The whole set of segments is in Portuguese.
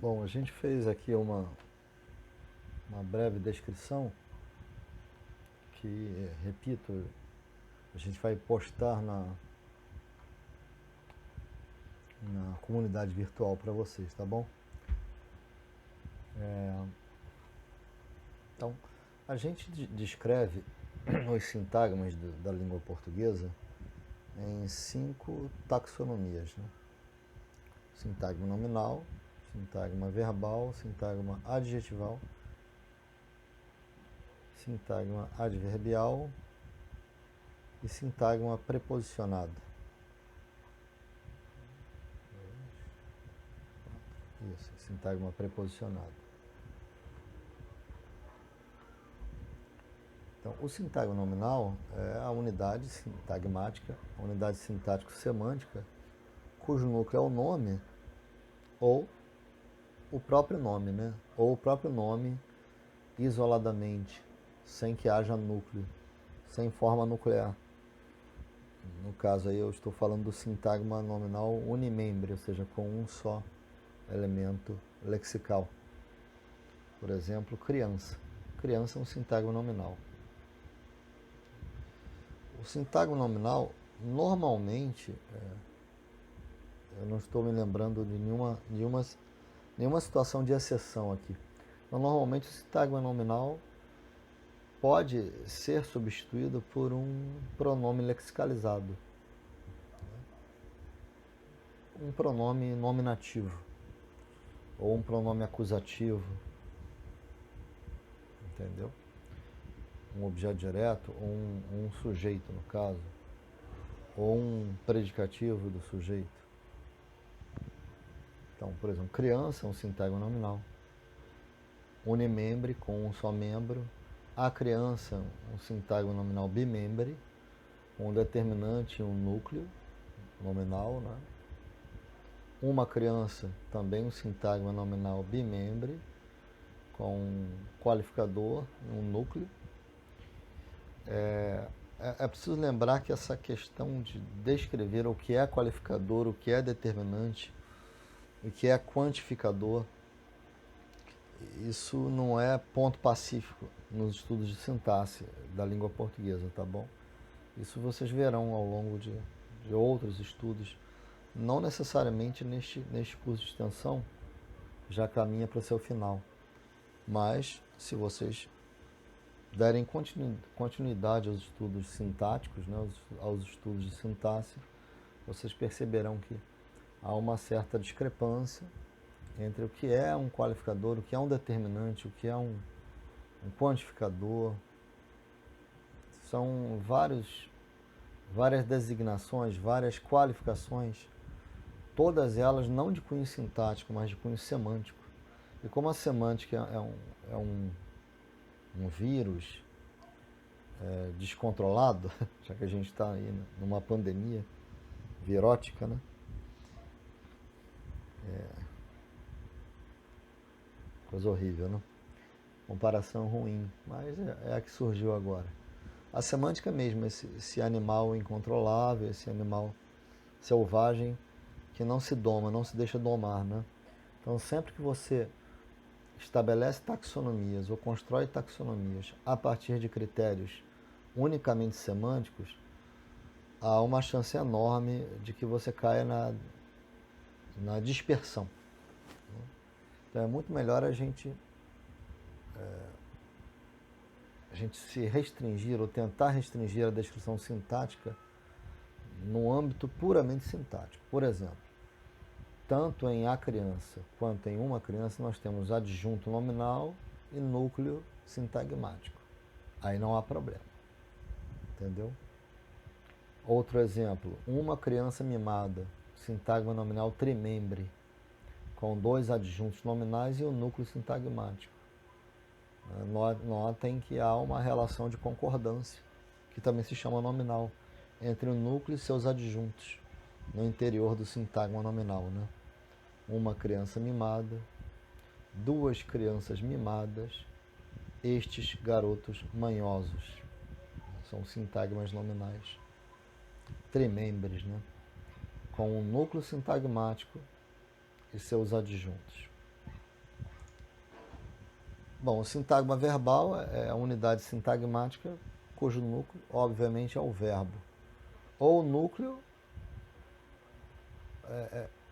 Bom, a gente fez aqui uma breve descrição que, repito, a gente vai postar na comunidade virtual para vocês, tá bom? Então, a gente descreve os sintagmas da língua portuguesa em 5 taxonomias, né? Sintagma nominal, sintagma verbal, sintagma adjetival, sintagma adverbial e sintagma preposicionado. Isso, sintagma preposicionado. Então, o sintagma nominal é a unidade sintagmática, a unidade sintático-semântica, cujo núcleo é o nome ou o próprio nome, né? Ou o próprio nome isoladamente, sem que haja núcleo, sem forma nuclear. No caso aí eu estou falando do sintagma nominal unimembre, ou seja, com um só elemento lexical. Por exemplo, criança. Criança é um sintagma nominal. O sintagma nominal, normalmente, eu não estou me lembrando de nenhuma situação de exceção aqui. Mas, normalmente, o sintagma nominal pode ser substituído por um pronome lexicalizado. Um pronome nominativo. Ou um pronome acusativo. Entendeu? Um objeto direto, ou um sujeito, no caso. Ou um predicativo do sujeito. Então, por exemplo, criança é um sintagma nominal. Unimembre, com um só membro. A criança, um sintagma nominal bimembre, um determinante e um núcleo nominal, né? Uma criança, também um sintagma nominal bimembre, com um qualificador, um núcleo. É preciso lembrar que essa questão de descrever o que é qualificador, o que é determinante, o que é quantificador, isso não é ponto pacífico nos estudos de sintaxe da língua portuguesa, tá bom? Isso vocês verão ao longo de outros estudos, não necessariamente neste curso de extensão, já caminha para o seu final. Mas, se vocês derem continuidade aos estudos sintáticos, né, aos estudos de sintaxe, vocês perceberão que há uma certa discrepância entre o que é um qualificador, o que é um determinante, o que é um quantificador. São várias designações, várias qualificações, todas elas não de cunho sintático, mas de cunho semântico. E como a semântica é um vírus descontrolado, já que a gente está aí numa pandemia virótica, né? Coisa horrível, né? Comparação ruim, mas é a que surgiu agora. A semântica mesmo, esse animal incontrolável, esse animal selvagem que não se doma, não se deixa domar, né? Então, sempre que você estabelece taxonomias ou constrói taxonomias a partir de critérios unicamente semânticos, há uma chance enorme de que você caia na dispersão. Então é muito melhor a gente se restringir ou tentar restringir a descrição sintática no âmbito puramente sintático. Por exemplo, tanto em a criança quanto em uma criança nós temos adjunto nominal e núcleo sintagmático. Aí não há problema. Entendeu? Outro exemplo, uma criança mimada, sintagma nominal trimembre, com 2 adjuntos nominais e o núcleo sintagmático. Notem que há uma relação de concordância, que também se chama nominal, entre o núcleo e seus adjuntos, no interior do sintagma nominal, né? Uma criança mimada, 2 crianças mimadas, estes garotos manhosos. São sintagmas nominais trimembres, com o núcleo sintagmático e seus adjuntos. Bom, o sintagma verbal é a unidade sintagmática cujo núcleo, obviamente, é o verbo. Ou o núcleo,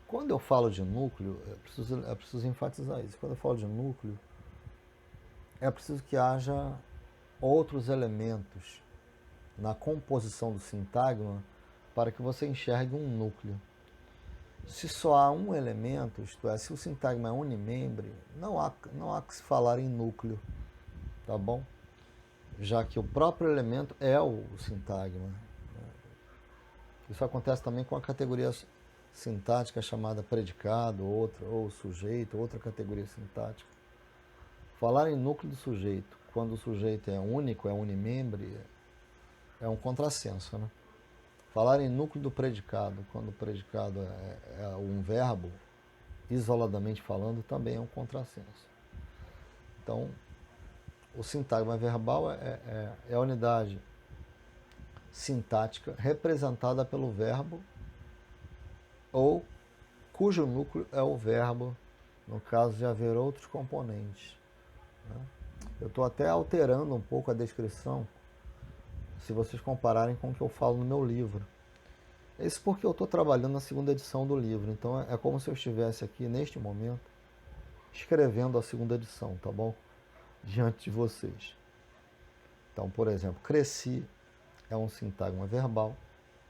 quando eu falo de núcleo, é preciso enfatizar isso. Quando eu falo de núcleo, é preciso que haja outros elementos na composição do sintagma para que você enxergue um núcleo. Se só há um elemento, isto é, se o sintagma é unimembre, não há que se falar em núcleo, tá bom? Já que o próprio elemento é o sintagma. Isso acontece também com a categoria sintática chamada predicado, ou sujeito, outra categoria sintática. Falar em núcleo do sujeito, quando o sujeito é único, é unimembre, é um contrassenso, né? Falar em núcleo do predicado, quando o predicado é um verbo, isoladamente falando, também é um contrassenso. Então, o sintagma verbal é a unidade sintática representada pelo verbo ou cujo núcleo é o verbo, no caso de haver outros componentes. Né? Eu estou até alterando um pouco a descrição, se vocês compararem com o que eu falo no meu livro. Isso porque eu estou trabalhando na segunda edição do livro, então é como se eu estivesse aqui, neste momento, escrevendo a segunda edição, tá bom? Diante de vocês. Então, por exemplo, cresci é um sintagma verbal,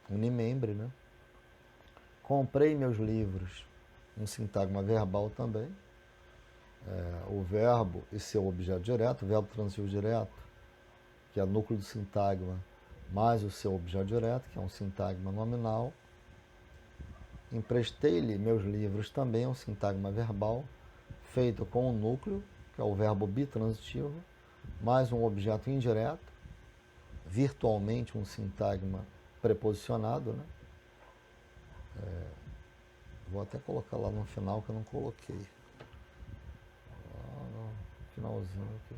unimembre, né? Comprei meus livros, um sintagma verbal também. O verbo e seu objeto direto, o verbo transitivo direto, que é núcleo do sintagma, mais o seu objeto direto, que é um sintagma nominal. Emprestei-lhe meus livros, também é um sintagma verbal, feito com o núcleo, que é o verbo bitransitivo, mais um objeto indireto, virtualmente um sintagma preposicionado, né? Vou até colocar lá no final que eu não coloquei. No finalzinho aqui.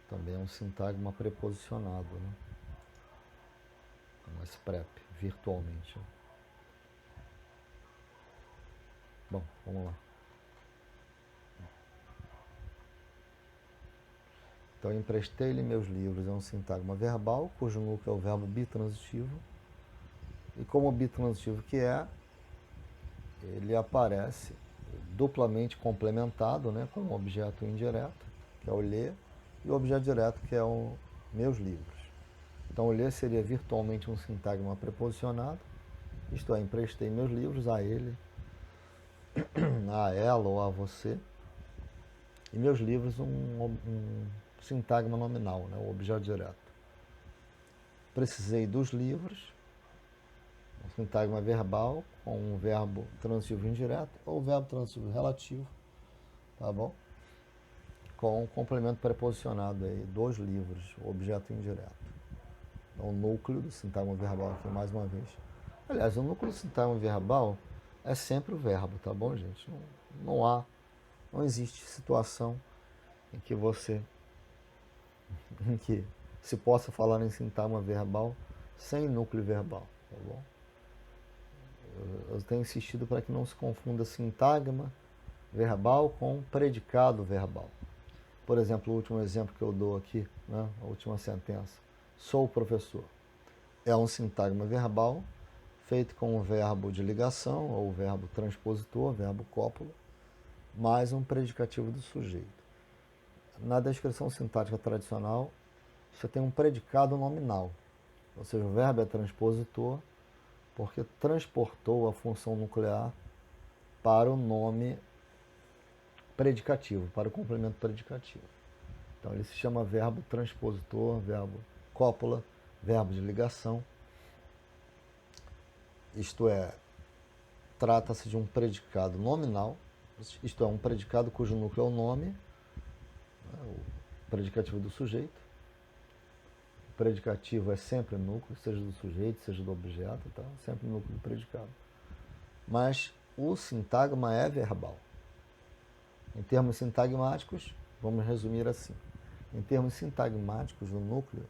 Também é um sintagma preposicionado, né? Mais prep, virtualmente. Bom, vamos lá. Então, emprestei-lhe meus livros, é um sintagma verbal, cujo núcleo é o verbo bitransitivo. E como bitransitivo que é, ele aparece duplamente complementado, né, com um objeto indireto, que é o ler, e o objeto direto, que é o meus livros. Então, o ler seria virtualmente um sintagma preposicionado, isto é, emprestei meus livros a ele, a ela ou a você, e meus livros um sintagma nominal, né, o objeto direto. Precisei dos livros, um sintagma verbal com um verbo transitivo indireto ou verbo transitivo relativo, tá bom? Com um complemento preposicionado aí, dos livros, objeto indireto. Então, o núcleo do sintagma verbal aqui, mais uma vez. Aliás, o núcleo do sintagma verbal é sempre o verbo, tá bom, gente? Não existe situação em que em que se possa falar em sintagma verbal sem núcleo verbal, tá bom? Eu tenho insistido para que não se confunda sintagma verbal com predicado verbal. Por exemplo, o último exemplo que eu dou aqui, né, a última sentença, sou professor. É um sintagma verbal feito com o verbo de ligação, ou o verbo transpositor, verbo cópula, mais um predicativo do sujeito. Na descrição sintática tradicional, você tem um predicado nominal, ou seja, o verbo é transpositor, porque transportou a função nuclear para o nome predicativo, para o complemento predicativo. Então ele se chama verbo transpositor, verbo cópula, verbo de ligação. Isto é, trata-se de um predicado nominal, isto é, um predicado cujo núcleo é o nome, né, o predicativo do sujeito. O predicativo é sempre núcleo, seja do sujeito, seja do objeto, tá? Sempre núcleo do predicado. Mas o sintagma é verbal. Em termos sintagmáticos, vamos resumir assim. Em termos sintagmáticos, o núcleo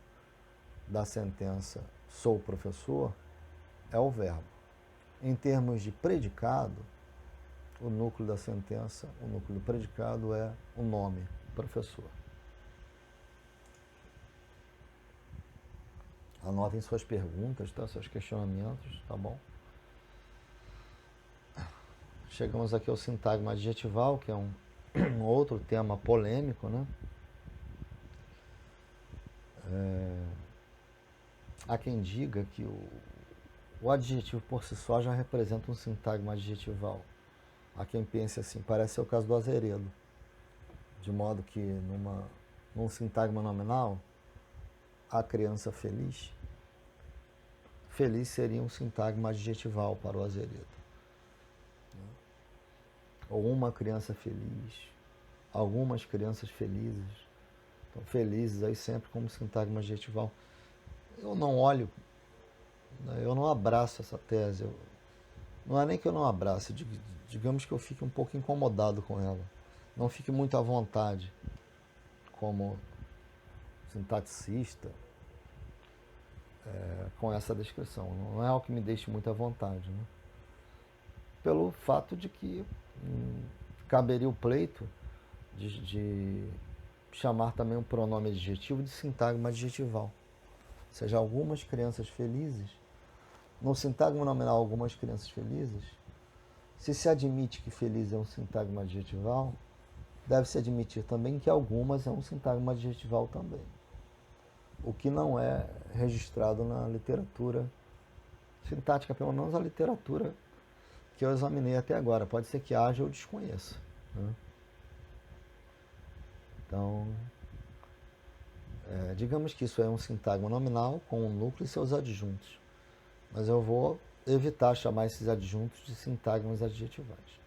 da sentença sou professor é o verbo. Em termos de predicado, o núcleo da sentença, o núcleo do predicado é o nome, professor. Anotem suas perguntas, tá? Seus questionamentos, tá bom? Chegamos aqui ao sintagma adjetival, que é um outro tema polêmico, né? Há quem diga que o adjetivo por si só já representa um sintagma adjetival. Há quem pense assim, parece ser o caso do Azeredo, de modo que num sintagma nominal, a criança feliz, feliz seria um sintagma adjetival para o Azeredo. Ou uma criança feliz, algumas crianças felizes. Então, felizes aí sempre como sintagma adjetival. Eu não olho, eu não abraço essa tese. Não é nem que eu não abrace, digamos que eu fique um pouco incomodado com ela. Não fique muito à vontade como sintaxista com essa descrição. Não é algo que me deixe muito à vontade, né? Pelo fato de que caberia o pleito de chamar também um pronome adjetivo de sintagma adjetival. Ou seja, algumas crianças felizes, no sintagma nominal algumas crianças felizes, se admite que feliz é um sintagma adjetival, deve-se admitir também que algumas é um sintagma adjetival também. O que não é registrado na literatura sintática, pelo menos a literatura que eu examinei até agora. Pode ser que haja ou desconheça, né? Então, digamos que isso é um sintagma nominal com um núcleo e seus adjuntos. Mas eu vou evitar chamar esses adjuntos de sintagmas adjetivais.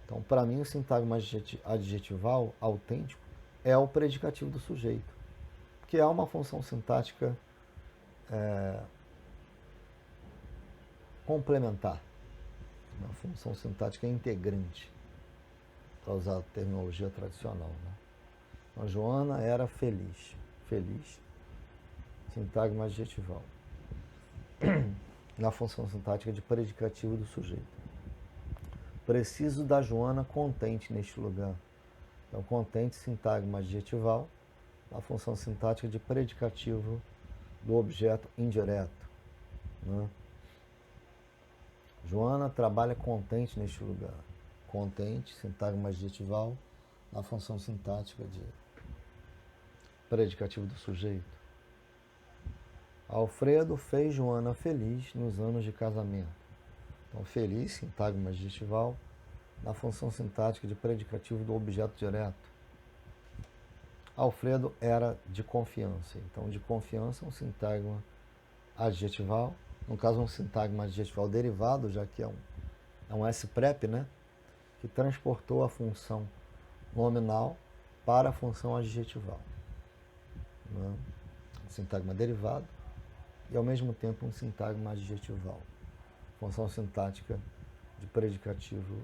Então, para mim, o sintagma adjetival autêntico é o predicativo do sujeito, que é uma função sintática complementar, uma função sintática integrante, para usar a terminologia tradicional, né? A Joana era feliz. Feliz, sintagma adjetival. Na função sintática de predicativo do sujeito. Preciso da Joana contente neste lugar. Então, contente, sintagma adjetival, na função sintática de predicativo do objeto indireto, né? Joana trabalha contente neste lugar. Contente, sintagma adjetival, na função sintática de predicativo do sujeito. Alfredo fez Joana feliz nos anos de casamento. Então, feliz, sintagma adjetival, na função sintática de predicativo do objeto direto. Alfredo era de confiança. Então, de confiança é um sintagma adjetival. No caso, um sintagma adjetival derivado, já que é um S-prep, né? Que transportou a função nominal para a função adjetival. Né? Um sintagma derivado e, ao mesmo tempo, um sintagma adjetival. Função sintática de predicativo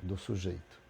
do sujeito.